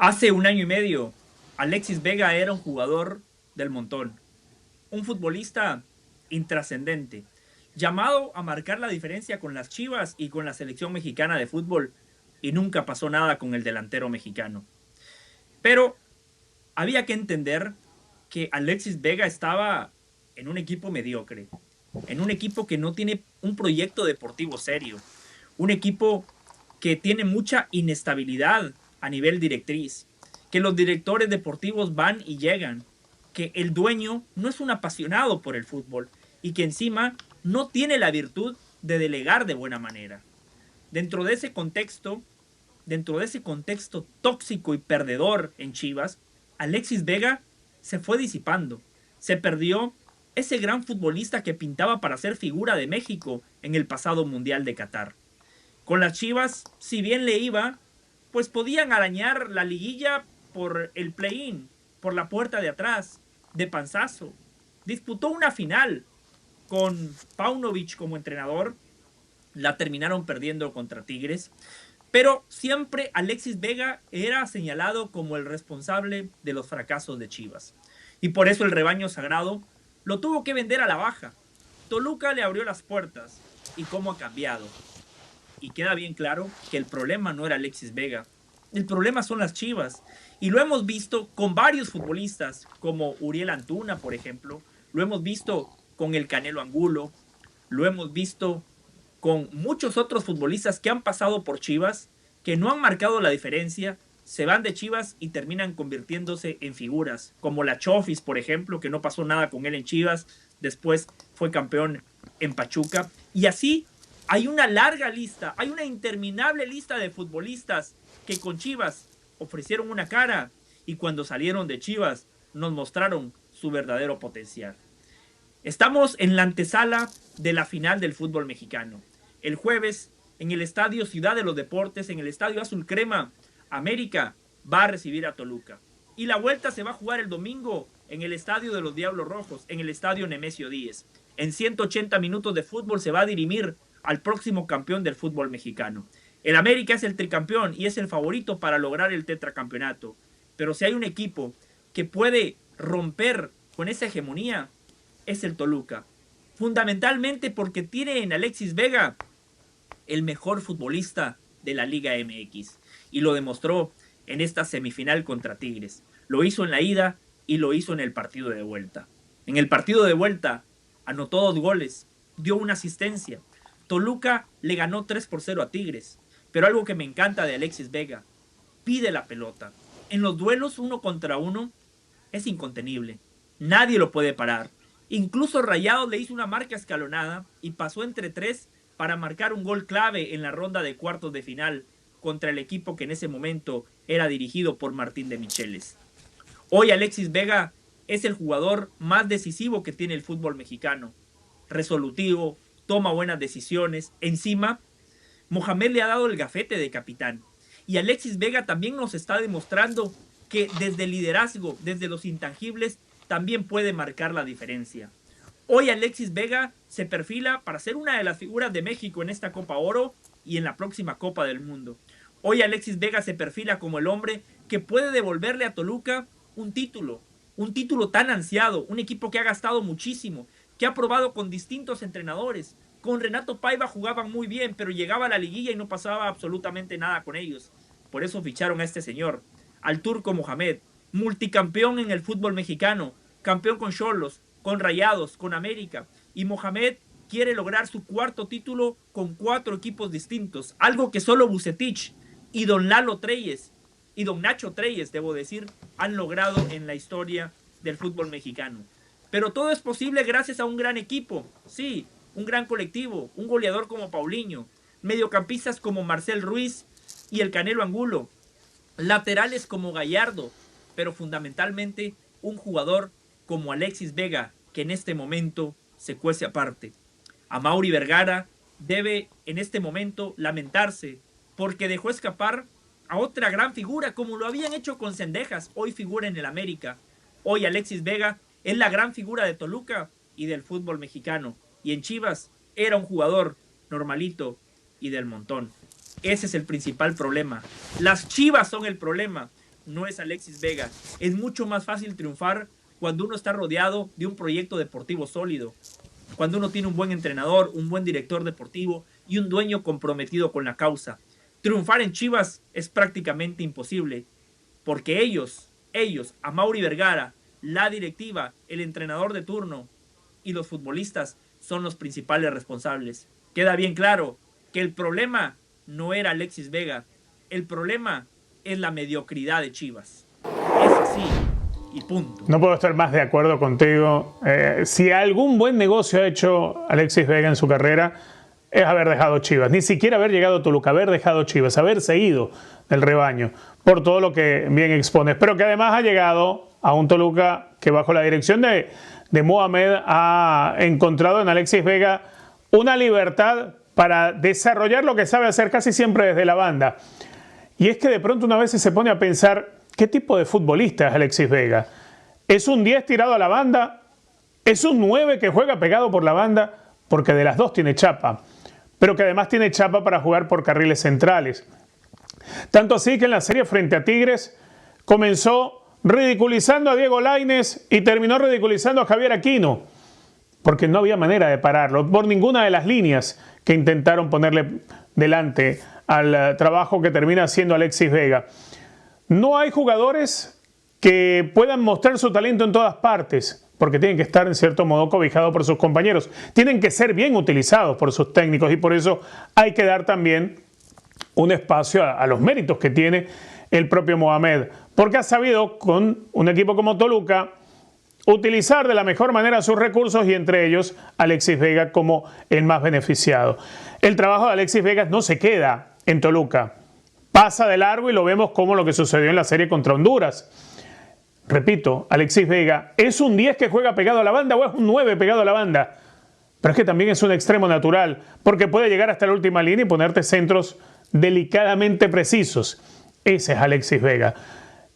Hace un año y medio, Alexis Vega era un jugador del montón, un futbolista intrascendente, llamado a marcar la diferencia con las Chivas y con la selección mexicana de fútbol, y nunca pasó nada con el delantero mexicano. Pero había que entender que Alexis Vega estaba en un equipo mediocre, en un equipo que no tiene un proyecto deportivo serio, un equipo que tiene mucha inestabilidad a nivel directriz, que los directores deportivos van y llegan, que el dueño no es un apasionado por el fútbol y que encima no tiene la virtud de delegar de buena manera. Dentro de ese contexto, dentro de ese contexto tóxico y perdedor en Chivas, Alexis Vega se fue disipando, se perdió ese gran futbolista que pintaba para ser figura de México en el pasado Mundial de Qatar. Con las Chivas, si bien le iba, pues podían arañar la liguilla por el play-in, por la puerta de atrás, de panzazo. Disputó una final con Paunovic como entrenador, la terminaron perdiendo contra Tigres, pero siempre Alexis Vega era señalado como el responsable de los fracasos de Chivas. Y por eso el rebaño sagrado lo tuvo que vender a la baja. Toluca le abrió las puertas. ¿Y cómo ha cambiado? Y queda bien claro que el problema no era Alexis Vega. El problema son las Chivas. Y lo hemos visto con varios futbolistas, como Uriel Antuna, por ejemplo. Lo hemos visto con el Canelo Angulo. Lo hemos visto con muchos otros futbolistas que han pasado por Chivas, que no han marcado la diferencia, se van de Chivas y terminan convirtiéndose en figuras, como la Chofis, por ejemplo, que no pasó nada con él en Chivas, después fue campeón en Pachuca, y así hay una larga lista, hay una interminable lista de futbolistas que con Chivas ofrecieron una cara y cuando salieron de Chivas nos mostraron su verdadero potencial. Estamos en la antesala de la final del fútbol mexicano. El jueves, en el Estadio Ciudad de los Deportes, en el Estadio Azul Crema, América va a recibir a Toluca. Y la vuelta se va a jugar el domingo en el Estadio de los Diablos Rojos, en el Estadio Nemesio 10. En 180 minutos de fútbol se va a dirimir al próximo campeón del fútbol mexicano. El América es el tricampeón y es el favorito para lograr el tetracampeonato. Pero si hay un equipo que puede romper con esa hegemonía, es el Toluca. Fundamentalmente porque tiene en Alexis Vega el mejor futbolista de la Liga MX. Y lo demostró en esta semifinal contra Tigres. Lo hizo en la ida y lo hizo en el partido de vuelta. En el partido de vuelta anotó 2 goles, dio una asistencia. Toluca le ganó 3-0 a Tigres. Pero algo que me encanta de Alexis Vega, pide la pelota. En los duelos 1 contra 1 es incontenible. Nadie lo puede parar. Incluso Rayados le hizo una marca escalonada y pasó entre 3 para marcar un gol clave en la ronda de cuartos de final contra el equipo que en ese momento era dirigido por Martín de Micheles. Hoy Alexis Vega es el jugador más decisivo que tiene el fútbol mexicano. Resolutivo, toma buenas decisiones. Encima, Mohamed le ha dado el gafete de capitán. Y Alexis Vega también nos está demostrando que desde el liderazgo, desde los intangibles, también puede marcar la diferencia. Hoy Alexis Vega se perfila para ser una de las figuras de México en esta Copa Oro y en la próxima Copa del Mundo. Hoy Alexis Vega se perfila como el hombre que puede devolverle a Toluca un título tan ansiado, un equipo que ha gastado muchísimo, que ha probado con distintos entrenadores. Con Renato Paiva jugaban muy bien, pero llegaba a la liguilla y no pasaba absolutamente nada con ellos. Por eso ficharon a este señor, al turco Mohamed, multicampeón en el fútbol mexicano, campeón con Xolos, con Rayados, con América. Y Mohamed quiere lograr su 4º título con 4 equipos distintos, algo que solo Vucetich y don Lalo Treyes y don Nacho Treyes, debo decir, han logrado en la historia del fútbol mexicano. Pero todo es posible gracias a un gran equipo, sí, un gran colectivo, un goleador como Paulinho, mediocampistas como Marcel Ruiz y el Canelo Angulo, laterales como Gallardo, pero fundamentalmente un jugador como Alexis Vega, que en este momento se cuece aparte. Amaury Vergara debe en este momento lamentarse porque dejó escapar a otra gran figura como lo habían hecho con Cendejas, hoy figura en el América. Hoy Alexis Vega es la gran figura de Toluca y del fútbol mexicano. Y en Chivas era un jugador normalito y del montón. Ese es el principal problema. Las Chivas son el problema. no es Alexis Vega. Es mucho más fácil triunfar cuando uno está rodeado de un proyecto deportivo sólido, cuando uno tiene un buen entrenador, un buen director deportivo y un dueño comprometido con la causa. Triunfar en Chivas es prácticamente imposible, porque ellos, Amaury Vergara, la directiva, el entrenador de turno y los futbolistas son los principales responsables. Queda bien claro que el problema no era Alexis Vega, el problema es la mediocridad de Chivas. Es así y punto. No puedo estar más de acuerdo contigo. Si algún buen negocio ha hecho Alexis Vega en su carrera, es haber dejado Chivas. Ni siquiera haber llegado a Toluca, haber dejado Chivas, haberse ido del rebaño, por todo lo que bien expones. Pero que además ha llegado a un Toluca que bajo la dirección de Mohamed ha encontrado en Alexis Vega una libertad para desarrollar lo que sabe hacer casi siempre desde la banda. Y es que de pronto una vez se pone a pensar, ¿qué tipo de futbolista es Alexis Vega? ¿Es un 10 tirado a la banda? ¿Es un 9 que juega pegado por la banda? Porque de las dos tiene chapa, pero que además tiene chapa para jugar por carriles centrales. Tanto así que en la serie frente a Tigres comenzó ridiculizando a Diego Lainez y terminó ridiculizando a Javier Aquino, porque no había manera de pararlo por ninguna de las líneas que intentaron ponerle delante al trabajo que termina haciendo Alexis Vega. No hay jugadores que puedan mostrar su talento en todas partes, porque tienen que estar en cierto modo cobijados por sus compañeros. Tienen que ser bien utilizados por sus técnicos y por eso hay que dar también un espacio a los méritos que tiene el propio Mohamed, porque ha sabido con un equipo como Toluca utilizar de la mejor manera sus recursos y entre ellos Alexis Vega como el más beneficiado. El trabajo de Alexis Vega no se queda en Toluca, pasa de largo y lo vemos como lo que sucedió en la serie contra Honduras. Repito, Alexis Vega es un 10 que juega pegado a la banda o es un 9 pegado a la banda, pero es que también es un extremo natural porque puede llegar hasta la última línea y ponerte centros delicadamente precisos. Ese es Alexis Vega,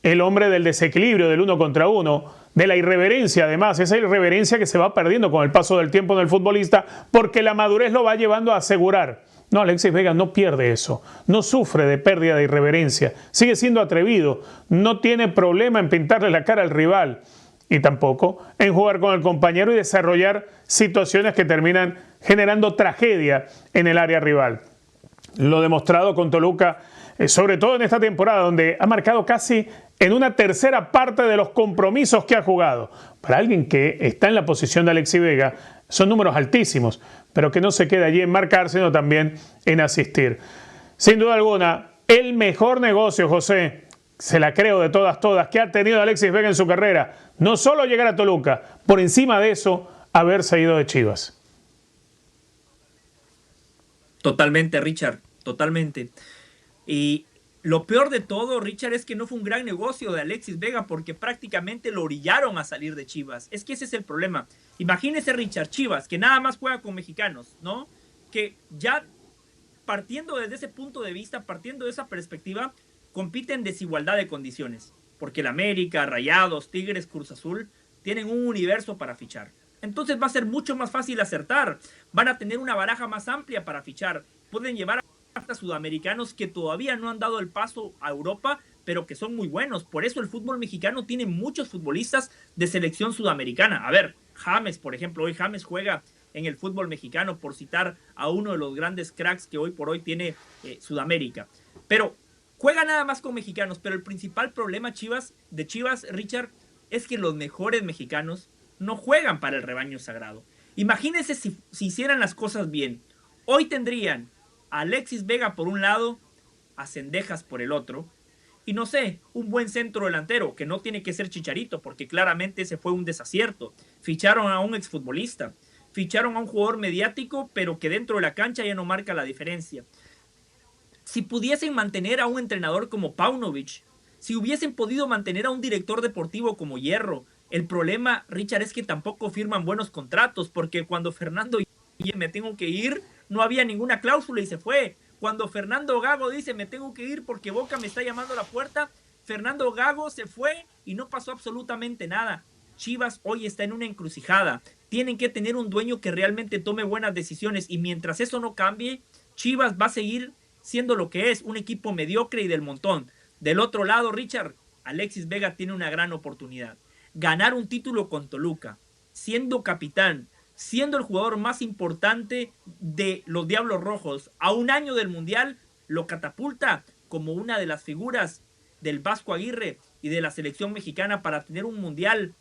el hombre del desequilibrio, del 1 contra 1, de la irreverencia además, esa irreverencia que se va perdiendo con el paso del tiempo en el futbolista porque la madurez lo va llevando a asegurar. No, Alexis Vega no pierde eso, no sufre de pérdida de irreverencia, sigue siendo atrevido, no tiene problema en pintarle la cara al rival y tampoco en jugar con el compañero y desarrollar situaciones que terminan generando tragedia en el área rival. Lo demostrado con Toluca, sobre todo en esta temporada donde ha marcado casi en una tercera parte de los compromisos que ha jugado. Para alguien que está en la posición de Alexis Vega, son números altísimos, pero que no se queda allí en marcar, sino también en asistir. Sin duda alguna, el mejor negocio, José, se la creo de todas, que ha tenido Alexis Vega en su carrera, no solo llegar a Toluca, por encima de eso, haberse ido de Chivas. Totalmente, Richard, totalmente. Y lo peor de todo, Richard, es que no fue un gran negocio de Alexis Vega porque prácticamente lo orillaron a salir de Chivas. Es que ese es el problema. Imagínese, Richard, Chivas, que nada más juega con mexicanos, ¿no? Que ya partiendo desde ese punto de vista, partiendo de esa perspectiva, compite en desigualdad de condiciones. Porque el América, Rayados, Tigres, Cruz Azul tienen un universo para fichar. Entonces va a ser mucho más fácil acertar. Van a tener una baraja más amplia para fichar. Pueden llevar hasta sudamericanos que todavía no han dado el paso a Europa, pero que son muy buenos. Por eso el fútbol mexicano tiene muchos futbolistas de selección sudamericana. A ver, James, por ejemplo, hoy James juega en el fútbol mexicano, por citar a uno de los grandes cracks que hoy por hoy tiene Sudamérica. Pero juega nada más con mexicanos, pero el principal problema de Chivas, Richard, es que los mejores mexicanos no juegan para el rebaño sagrado. Imagínense si hicieran las cosas bien. Hoy tendrían a Alexis Vega por un lado, a Cendejas por el otro, y no sé, un buen centro delantero, que no tiene que ser Chicharito, porque claramente ese fue un desacierto. Ficharon a un exfutbolista, ficharon a un jugador mediático, pero que dentro de la cancha ya no marca la diferencia. Si pudiesen mantener a un entrenador como Paunovic, si hubiesen podido mantener a un director deportivo como Hierro, el problema, Richard, es que tampoco firman buenos contratos, porque cuando Fernando y me tengo que ir, no había ninguna cláusula y se fue. Cuando Fernando Gago dice me tengo que ir porque Boca me está llamando a la puerta, Fernando Gago se fue y no pasó absolutamente nada. Chivas hoy está en una encrucijada. Tienen que tener un dueño que realmente tome buenas decisiones y mientras eso no cambie, Chivas va a seguir siendo lo que es, un equipo mediocre y del montón. Del otro lado, Richard, Alexis Vega tiene una gran oportunidad. Ganar un título con Toluca, siendo capitán, siendo el jugador más importante de los Diablos Rojos, a un año del Mundial, lo catapulta como una de las figuras del Vasco Aguirre y de la selección mexicana para tener un Mundial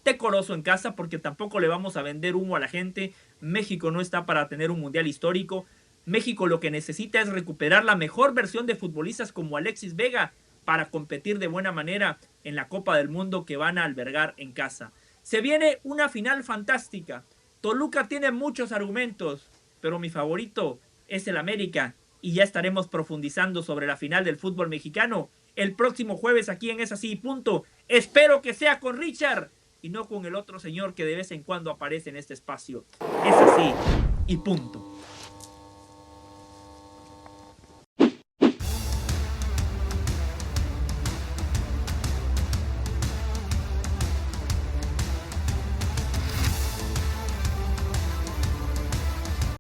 decoroso en casa, porque tampoco le vamos a vender humo a la gente. México no está para tener un Mundial histórico. México lo que necesita es recuperar la mejor versión de futbolistas como Alexis Vega para competir de buena manera en la Copa del Mundo que van a albergar en casa. Se viene una final fantástica. Toluca tiene muchos argumentos, pero mi favorito es el América, y ya estaremos profundizando sobre la final del fútbol mexicano el próximo jueves aquí en Es Así y Punto. Espero que sea con Richard y no con el otro señor que de vez en cuando aparece en este espacio. Es Así y Punto.